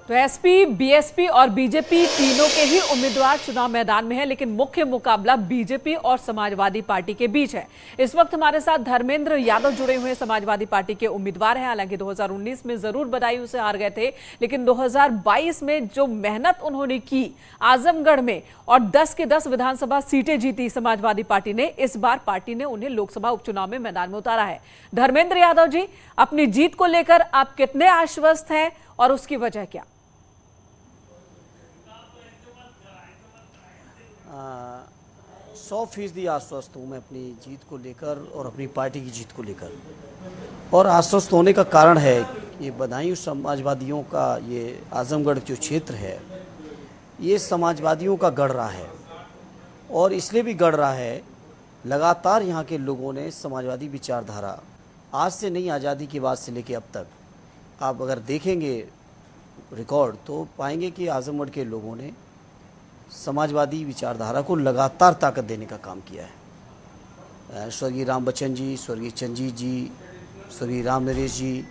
तो SP, BSP और BJP तीनों के ही उम्मीदवार चुनाव मैदान में हैं, लेकिन मुख्य मुकाबला बीजेपी और समाजवादी पार्टी के बीच है। इस वक्त हमारे साथ धर्मेंद्र यादव जुड़े हुए समाजवादी पार्टी के उम्मीदवार हैं। हालांकि 2019 में जरूर बदायूं से हार गए थे, लेकिन 2022 में जो मेहनत उन्होंने की आजमगढ़ में और 10 के 10 विधानसभा सीटें जीती समाजवादी पार्टी ने, इस बार पार्टी ने उन्हें लोकसभा उपचुनाव में मैदान में उतारा है। धर्मेंद्र यादव जी, अपनी जीत को लेकर आप कितने आश्वस्त हैं और उसकी वजह क्या? 100% आश्वस्त हूँ मैं अपनी जीत को लेकर और अपनी पार्टी की जीत को लेकर। और आश्वस्त होने का कारण है कि बदायूं समाजवादियों का ये आजमगढ़ जो क्षेत्र है, ये समाजवादियों का गढ़ रहा है। और इसलिए भी गढ़ रहा है, लगातार यहाँ के लोगों ने समाजवादी विचारधारा, आज से नहीं, आज़ादी के बाद से लेके अब तक आप अगर देखेंगे रिकॉर्ड तो पाएंगे कि आजमगढ़ के लोगों ने समाजवादी विचारधारा को लगातार ताकत देने का काम किया है। स्वर्गीय राम बच्चन जी, स्वर्गीय चंजीत जी, स्वर्गीय राम नरेश जी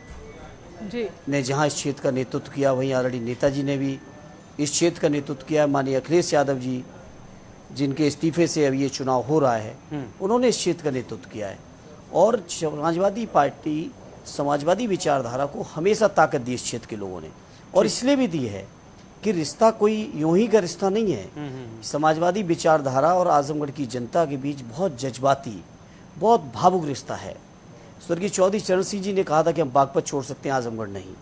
ने जहां इस क्षेत्र का नेतृत्व किया, वहीं ऑलरेडी नेताजी ने भी इस क्षेत्र का नेतृत्व किया। माननीय अखिलेश यादव जी, जिनके इस्तीफे से अब ये चुनाव हो रहा है, उन्होंने इस क्षेत्र का नेतृत्व किया है। और समाजवादी पार्टी समाजवादी विचारधारा को हमेशा ताकत दी इस क्षेत्र के लोगों ने, और इसलिए भी दी है कि रिश्ता कोई यूं ही का रिश्ता नहीं है। समाजवादी विचारधारा और आजमगढ़ की जनता के बीच बहुत जज्बाती, बहुत भावुक रिश्ता है। स्वर्गीय चौधरी चरण सिंह जी ने कहा था कि हम बागपत छोड़ सकते हैं, आजमगढ़ नहीं।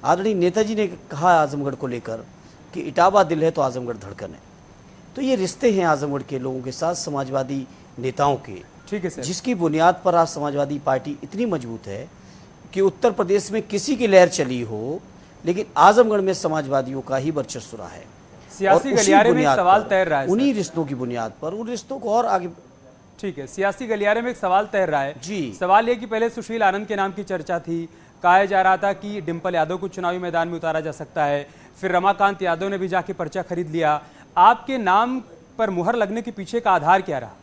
आदरणीय नेताजी ने कहा आजमगढ़ को लेकर कि इटावा दिल है तो आजमगढ़ धड़कन है। तो ये रिश्ते हैं आजमगढ़ के लोगों के साथ समाजवादी नेताओं के, ठीक है सर, जिसकी बुनियाद पर आज समाजवादी पार्टी इतनी मजबूत है कि उत्तर प्रदेश में किसी की लहर चली हो, लेकिन आजमगढ़ में समाजवादियों का ही वर्चस्व रहा है। सियासी गलियारे में एक सवाल तैर रहा है, उन्हीं रिश्तों की बुनियाद पर, उन रिश्तों को और आगे, ठीक है, सियासी गलियारे में एक सवाल तैर रहा है जी। सवाल ये कि पहले सुशील आनंद के नाम की चर्चा थी, कहा जा रहा था कि डिंपल यादव को चुनावी मैदान में उतारा जा सकता है, फिर रमाकांत यादव ने भी जाके पर्चा खरीद लिया। आपके नाम पर मुहर लगने के पीछे का आधार क्या रहा?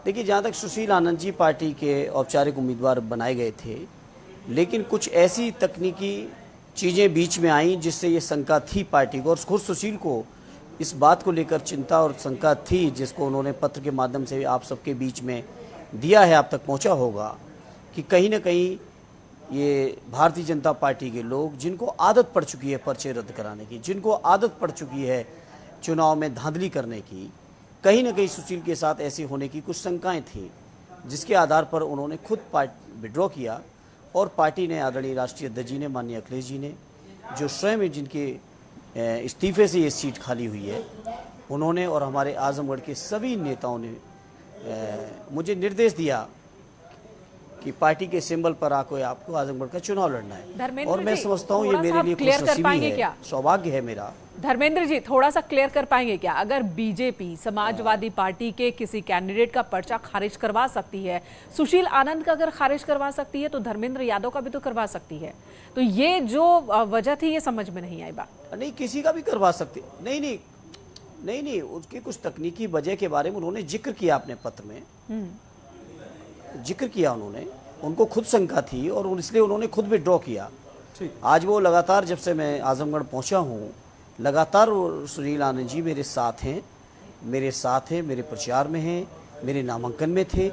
देखिए, जहाँ तक सुशील आनंद जी पार्टी के औपचारिक उम्मीदवार बनाए गए थे, लेकिन कुछ ऐसी तकनीकी चीज़ें बीच में आईं जिससे ये शंका थी पार्टी को, और खुद सुशील को इस बात को लेकर चिंता और शंका थी, जिसको उन्होंने पत्र के माध्यम से आप सबके बीच में दिया है, आप तक पहुंचा होगा, कि कहीं ना कहीं ये भारतीय जनता पार्टी के लोग, जिनको आदत पड़ चुकी है पर्चे रद्द कराने की, जिनको आदत पड़ चुकी है चुनाव में धांधली करने की, कहीं ना कहीं सुशील के साथ ऐसे होने की कुछ शंकाएं थी, जिसके आधार पर उन्होंने खुद विड्रॉ किया। और पार्टी ने, आदरणीय राष्ट्रीय अध्यक्ष जी ने, माननीय अखिलेश जी ने, जो स्वयं जिनके इस्तीफे से ये सीट खाली हुई है, उन्होंने और हमारे आजमगढ़ के सभी नेताओं ने मुझे निर्देश दिया कि पार्टी के सिंबल पर आकर आपको आजमगढ़ का चुनाव लड़ना है। और मैं समझता हूँ ये मेरे लिए खुशनसीबी है, सौभाग्य है मेरा। धर्मेंद्र जी, थोड़ा सा क्लियर कर पाएंगे क्या? अगर बीजेपी समाजवादी पार्टी के किसी कैंडिडेट का पर्चा खारिज करवा सकती है, सुशील आनंद का अगर खारिज करवा सकती है, तो धर्मेंद्र यादव का भी तो करवा सकती है। तो ये जो वजह थी, ये समझ में नहीं आई बात। नहीं, किसी का भी करवा सकती, नहीं, उसकी कुछ तकनीकी वजह के बारे में उन्होंने जिक्र किया अपने पत्र में, जिक्र किया उन्होंने, उनको खुद शंका थी और इसलिए उन्होंने खुद विड्रॉ किया। आज वो लगातार, जब से मैं आजमगढ़ पहुंचा हूं, लगातार सुनील आनंद जी मेरे साथ हैं, मेरे प्रचार में हैं, मेरे नामांकन में थे,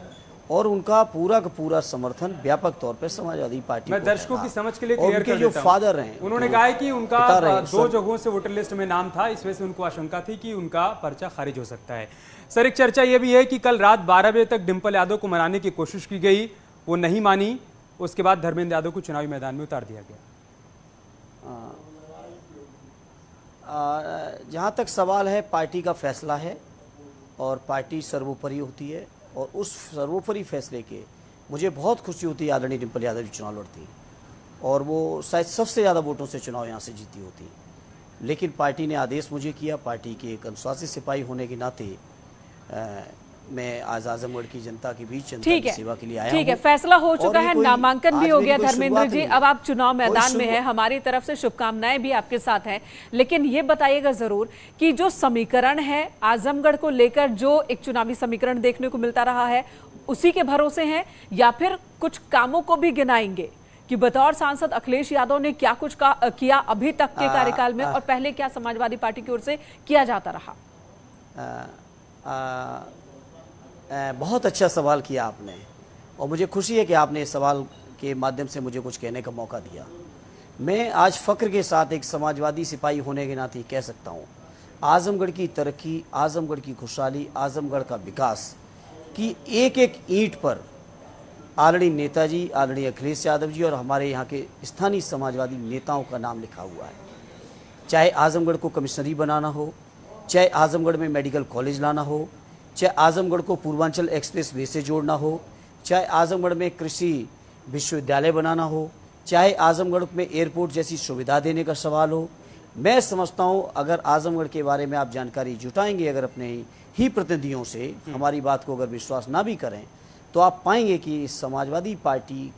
और उनका पूरा का पूरा समर्थन व्यापक तौर पर समाजवादी पार्टी मैं दर्शकों की समझ के लिए क्लियर कर जो फादर हैं, उन्होंने कहा है कि उनका 2 जगहों से वोटर लिस्ट में नाम था, इस वजह से उनको आशंका थी कि उनका पर्चा खारिज हो सकता है। सर, एक चर्चा यह भी है कि कल रात 12 बजे तक डिंपल यादव को मनाने की कोशिश की गई, वो नहीं मानी, उसके बाद धर्मेंद्र यादव को चुनावी मैदान में उतार दिया गया। जहाँ तक सवाल है, पार्टी का फैसला है और पार्टी सर्वोपरि होती है, और उस सर्वोपरि फैसले के मुझे बहुत खुशी होती है। आदरणीय डिंपल यादव जी चुनाव लड़ती और वो शायद सबसे ज़्यादा वोटों से चुनाव यहाँ से जीती होती, लेकिन पार्टी ने आदेश मुझे किया। पार्टी के एक अनुशासित सिपाही होने के नाते मैं आज आजमगढ़ की जनता के बीच जनता की सेवा के लिए आया हूं। ठीक है, फैसला हो चुका है, नामांकन भी हो गया धर्मेंद्र जी, अब आप चुनाव मैदान में हैं, हमारी तरफ से शुभकामनाएं भी आपके साथ हैं। लेकिन ये बताइएगा जरूर कि जो समीकरण है आजमगढ़ को लेकर, जो एक चुनावी समीकरण देखने को मिलता रहा है, उसी के भरोसे हैं या फिर कुछ कामों को भी गिनाएंगे? कि बतौर सांसद अखिलेश यादव ने क्या कुछ किया अभी तक के कार्यकाल में और पहले क्या समाजवादी पार्टी की ओर से किया जाता रहा? बहुत अच्छा सवाल किया आपने और मुझे खुशी है कि आपने इस सवाल के माध्यम से मुझे कुछ कहने का मौका दिया। मैं आज फख्र के साथ एक समाजवादी सिपाही होने के नाते कह सकता हूँ, आजमगढ़ की तरक्की, आजमगढ़ की खुशहाली, आजमगढ़ का विकास की एक एक ईंट पर आदरणीय नेताजी, आदरणीय अखिलेश यादव जी और हमारे यहाँ के स्थानीय समाजवादी नेताओं का नाम लिखा हुआ है। चाहे आजमगढ़ को कमिश्नरी बनाना हो, चाहे आजमगढ़ में मेडिकल कॉलेज लाना हो, चाहे आजमगढ़ को पूर्वांचल एक्सप्रेस वे से जोड़ना हो, चाहे आजमगढ़ में कृषि विश्वविद्यालय बनाना हो, चाहे आजमगढ़ में एयरपोर्ट जैसी सुविधा देने का सवाल हो। मैं समझता हूँ अगर आजमगढ़ के बारे में आप जानकारी जुटाएंगे, अगर अपने ही प्रतिनिधियों से हमारी बात को अगर विश्वास ना भी करें, तो आप पाएंगे कि समाजवादी पार्टी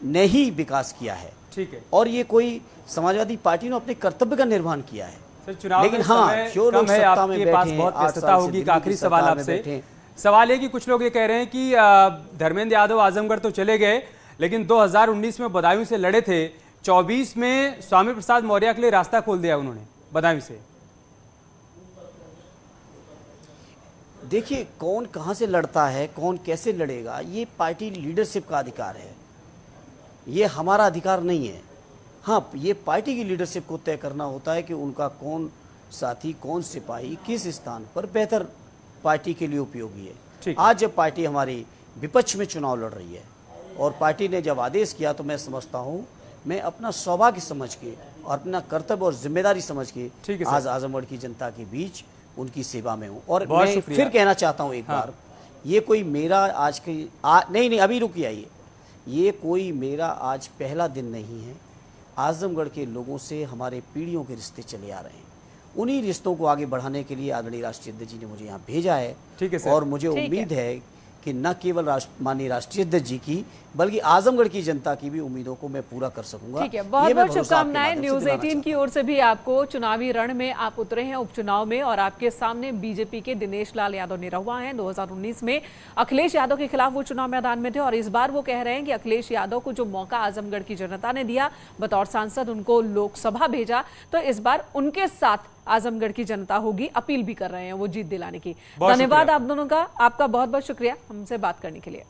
ने ही विकास किया है। ठीक है। और ये कोई समाजवादी पार्टी ने अपने कर्तव्य का निर्वहन किया है। सर, चुनाव लेकिन में हाँ, समय जो लोग कम है, सत्ता में आपके बैठे पास हैं, बहुत 8 व्यस्तता साल से होगी। दिल्ली एक की आखिरी सवाल सरकार में आपसे, बैठे हैं। सवाल ये कि कुछ लोग ये कह रहे हैं कि धर्मेंद्र यादव आजमगढ़ तो चले गए, लेकिन 2019 में बदायूं से लड़े थे, 24 में स्वामी प्रसाद मौर्य के लिए रास्ता खोल दिया उन्होंने बदायूं से। देखिए, कौन कहां से लड़ता है, कौन कैसे लड़ेगा, ये पार्टी लीडरशिप का अधिकार है, ये हमारा अधिकार नहीं है। हाँ, ये पार्टी की लीडरशिप को तय करना होता है कि उनका कौन साथी, कौन सिपाही किस स्थान पर बेहतर पार्टी के लिए उपयोगी है। आज जब पार्टी हमारी विपक्ष में चुनाव लड़ रही है और पार्टी ने जब आदेश किया, तो मैं समझता हूँ, मैं अपना सौभाग्य समझ के और अपना कर्तव्य और जिम्मेदारी समझ के आज आजमगढ़ की जनता के बीच उनकी सेवा में हूँ। और मैं फिर कहना चाहता हूँ एक बार, ये कोई मेरा आज के नहीं अभी रुकिए, ये कोई मेरा आज पहला दिन नहीं है। आजमगढ़ के लोगों से हमारे पीढ़ियों के रिश्ते चले आ रहे हैं, उन्हीं रिश्तों को आगे बढ़ाने के लिए आदरणीय राष्ट्रीय अध्यक्ष जी ने मुझे यहाँ भेजा है। ठीक है सर। और मुझे उम्मीद है कि न केवल माननीय राष्ट्रीय अध्यक्ष जी की, बल्कि आजमगढ़ की जनता की भी उम्मीदों को मैं पूरा कर सकूंगा। ठीक है, बहुत बहुत शुभकामनाएं। न्यूज़ 18 की ओर से भी आपको चुनावी रण में आप उतरे हैं उपचुनाव में और आपके सामने बीजेपी के दिनेश लाल यादव निरहुआ हैं। 2019 में अखिलेश यादव के खिलाफ वो चुनाव मैदान में थे और इस बार वो कह रहे हैं कि अखिलेश यादव को जो मौका आजमगढ़ की जनता ने दिया, बतौर सांसद उनको लोकसभा भेजा, तो इस बार उनके साथ आजमगढ़ की जनता होगी। अपील भी कर रहे हैं वो जीत दिलाने की। धन्यवाद आप दोनों का, आपका बहुत बहुत शुक्रिया हमसे बात करने के लिए।